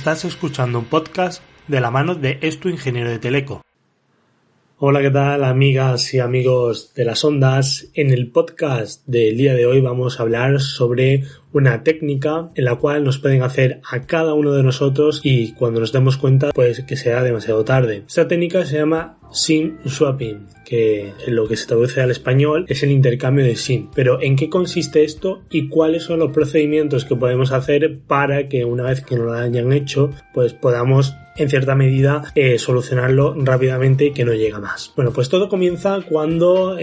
Estás escuchando un podcast de la mano de Es tu ingeniero de Teleco. Hola, ¿qué tal, amigas y amigos de las ondas? En el podcast del día de hoy vamos a hablar sobre una técnica en la cual nos pueden hacer a cada uno de nosotros y cuando nos demos cuenta pues que sea demasiado tarde. Esta técnica se llama SIM swapping, que en lo que se traduce al español es el intercambio de SIM. Pero ¿en qué consiste esto y cuáles son los procedimientos que podemos hacer para que una vez que nos lo hayan hecho pues podamos en cierta medida solucionarlo rápidamente y que no llegue más? Bueno, pues todo comienza cuando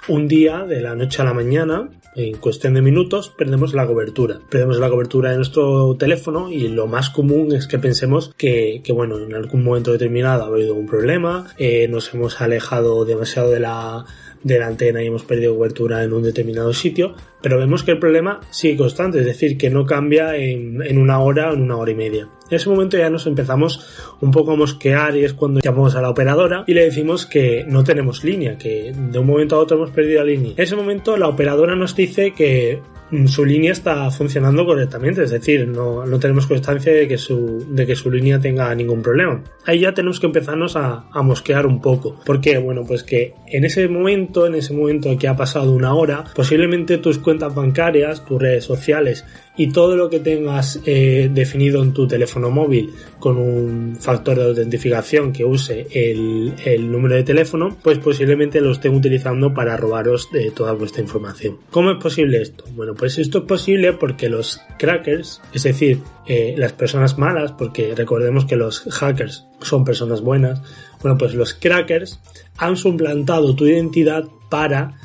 un día de la noche a la mañana, en cuestión de minutos, perdemos la cobertura. Perdemos la cobertura de nuestro teléfono y lo más común es que pensemos que bueno, en algún momento determinado ha habido un problema, nos hemos alejado demasiado de la antena y hemos perdido cobertura en un determinado sitio, pero vemos que el problema sigue constante, es decir, que no cambia en una hora o en una hora y media. En ese momento ya nos empezamos un poco a mosquear y es cuando llamamos a la operadora y le decimos que no tenemos línea, que de un momento a otro hemos perdido la línea. En ese momento la operadora nos dice que su línea está funcionando correctamente, es decir, no tenemos constancia de que su línea tenga ningún problema. Ahí ya tenemos que empezarnos a mosquear un poco. ¿Por qué? Bueno, pues que en ese momento que ha pasado una hora, posiblemente tus cuentas bancarias, tus redes sociales y todo lo que tengas definido en tu teléfono móvil con un factor de autentificación que use el número de teléfono, pues posiblemente lo estén utilizando para robaros de toda vuestra información. ¿Cómo es posible esto? Bueno, pues esto es posible porque los crackers, es decir, las personas malas, porque recordemos que los hackers son personas buenas, bueno, pues los crackers han suplantado tu identidad para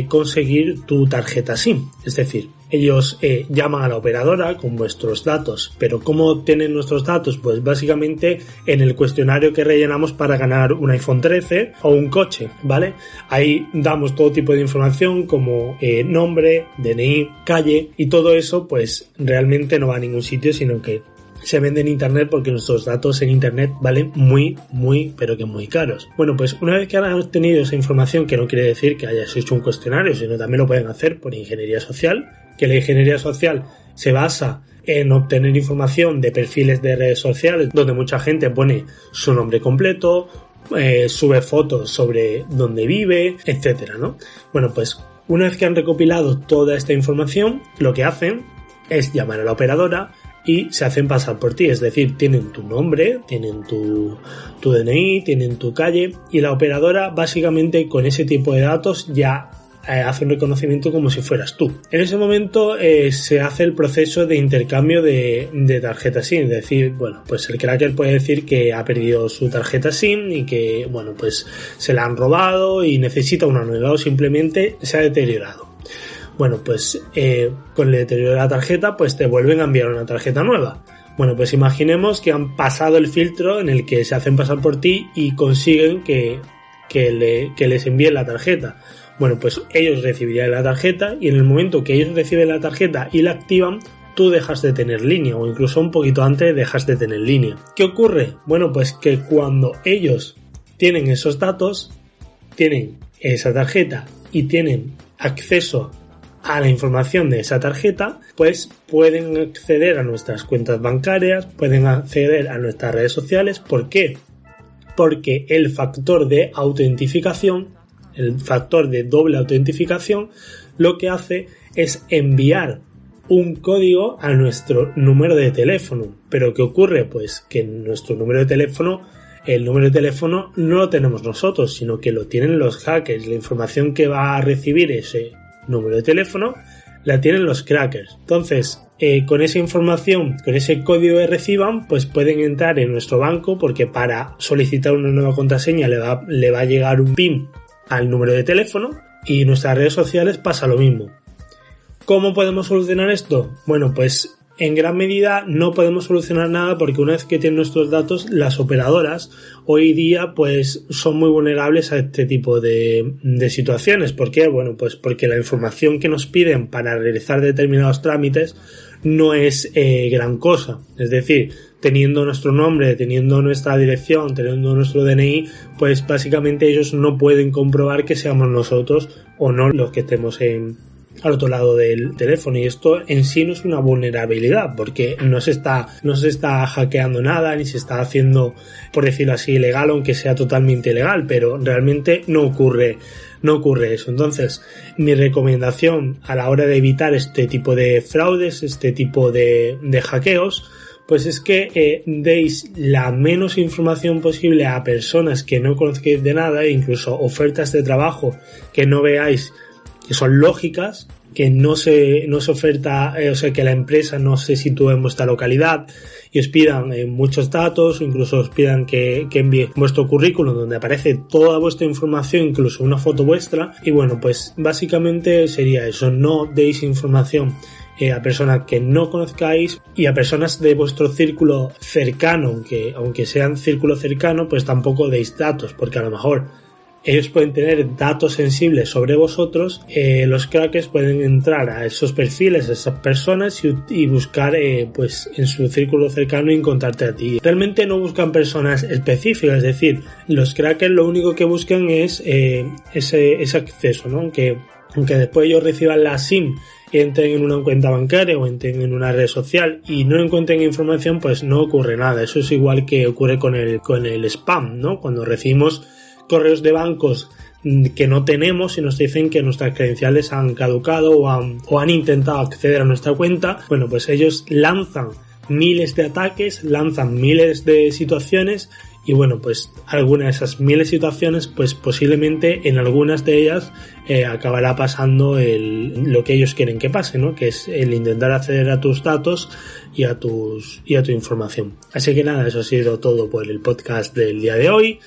conseguir tu tarjeta SIM, es decir, ellos llaman a la operadora con vuestros datos, pero ¿cómo obtienen nuestros datos? Pues básicamente en el cuestionario que rellenamos para ganar un iPhone 13 o un coche, ¿vale? Ahí damos todo tipo de información como nombre, DNI, calle y todo eso pues realmente no va a ningún sitio, sino que se vende en internet porque nuestros datos en internet valen muy, pero que muy caros. Bueno, pues una vez que han obtenido esa información, que no quiere decir que hayas hecho un cuestionario, sino también lo pueden hacer por ingeniería social, que la ingeniería social se basa en obtener información de perfiles de redes sociales donde mucha gente pone su nombre completo, sube fotos sobre dónde vive, etcétera, ¿no? Bueno, pues una vez que han recopilado toda esta información, lo que hacen es llamar a la operadora y se hacen pasar por ti, es decir, tienen tu nombre, tienen tu DNI, tienen tu calle y la operadora básicamente con ese tipo de datos ya hace un reconocimiento como si fueras tú. En ese momento se hace el proceso de intercambio de tarjeta SIM, es decir, bueno, pues el cracker puede decir que ha perdido su tarjeta SIM y que, bueno, pues se la han robado y necesita una nueva o simplemente se ha deteriorado. Bueno, pues con el deterioro de la tarjeta pues te vuelven a enviar una tarjeta nueva. Bueno, pues imaginemos que han pasado el filtro en el que se hacen pasar por ti y consiguen que les envíen la tarjeta. Bueno, pues ellos recibirían la tarjeta y en el momento que ellos reciben la tarjeta y la activan, tú dejas de tener línea o incluso un poquito antes dejas de tener línea. ¿Qué ocurre? Bueno, pues que cuando ellos tienen esos datos, tienen esa tarjeta y tienen acceso a la información de esa tarjeta, pues pueden acceder a nuestras cuentas bancarias, pueden acceder a nuestras redes sociales. ¿Por qué? Porque el factor de autentificación, el factor de doble autentificación, lo que hace es enviar un código a nuestro número de teléfono. ¿Pero qué ocurre? Pues que nuestro número de teléfono, el número de teléfono no lo tenemos nosotros, sino que lo tienen los hackers. La información que va a recibir ese número de teléfono la tienen los crackers. Entonces, con esa información, con ese código que reciban, pues pueden entrar en nuestro banco porque para solicitar una nueva contraseña le va a llegar un PIN al número de teléfono y en nuestras redes sociales pasa lo mismo. ¿Cómo podemos solucionar esto? Bueno, pues en gran medida no podemos solucionar nada porque una vez que tienen nuestros datos, las operadoras hoy día pues son muy vulnerables a este tipo de situaciones. ¿Por qué? Bueno, pues porque la información que nos piden para realizar determinados trámites no es gran cosa. Es decir, teniendo nuestro nombre, teniendo nuestra dirección, teniendo nuestro DNI, pues básicamente ellos no pueden comprobar que seamos nosotros o no los que estemos en al otro lado del teléfono, y esto en sí no es una vulnerabilidad porque no se está hackeando nada ni se está haciendo, por decirlo así, ilegal, aunque sea totalmente ilegal, pero realmente no ocurre eso. Entonces, mi recomendación a la hora de evitar este tipo de fraudes, este tipo de hackeos, pues es que deis la menos información posible a personas que no conozcáis de nada, e incluso ofertas de trabajo que no veáis que son lógicas, que no se oferta, o sea, que la empresa no se sitúe en vuestra localidad y os pidan muchos datos, o incluso os pidan que enviéis vuestro currículum donde aparece toda vuestra información, incluso una foto vuestra. Y bueno, pues básicamente sería eso: no deis información a personas que no conozcáis, y a personas de vuestro círculo cercano, aunque sean círculo cercano, pues tampoco deis datos, porque a lo mejor ellos pueden tener datos sensibles sobre vosotros. Los crackers pueden entrar a esos perfiles, a esas personas, y buscar pues en su círculo cercano y encontrarte a ti. Realmente no buscan personas específicas, es decir, los crackers lo único que buscan es ese acceso, ¿no? Aunque después ellos reciban la SIM, entren en una cuenta bancaria o entren en una red social y no encuentren información, pues no ocurre nada. Eso es igual que ocurre con el spam, ¿no? Cuando recibimos correos de bancos que no tenemos y nos dicen que nuestras credenciales han caducado o han intentado acceder a nuestra cuenta, bueno, pues ellos lanzan miles de ataques, lanzan miles de situaciones, y bueno, pues algunas de esas miles de situaciones, pues posiblemente en algunas de ellas acabará pasando lo que ellos quieren que pase, ¿no? Que es el intentar acceder a tus datos y a tu información. Así que nada, eso ha sido todo por el podcast del día de hoy.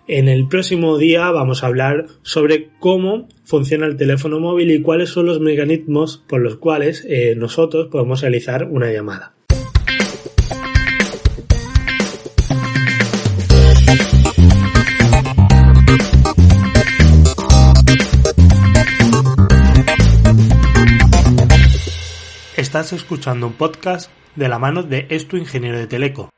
En el próximo día vamos a hablar sobre cómo funciona el teléfono móvil y cuáles son los mecanismos por los cuales nosotros podemos realizar una llamada. Estás escuchando un podcast de la mano de Es tu Ingeniero de Teleco.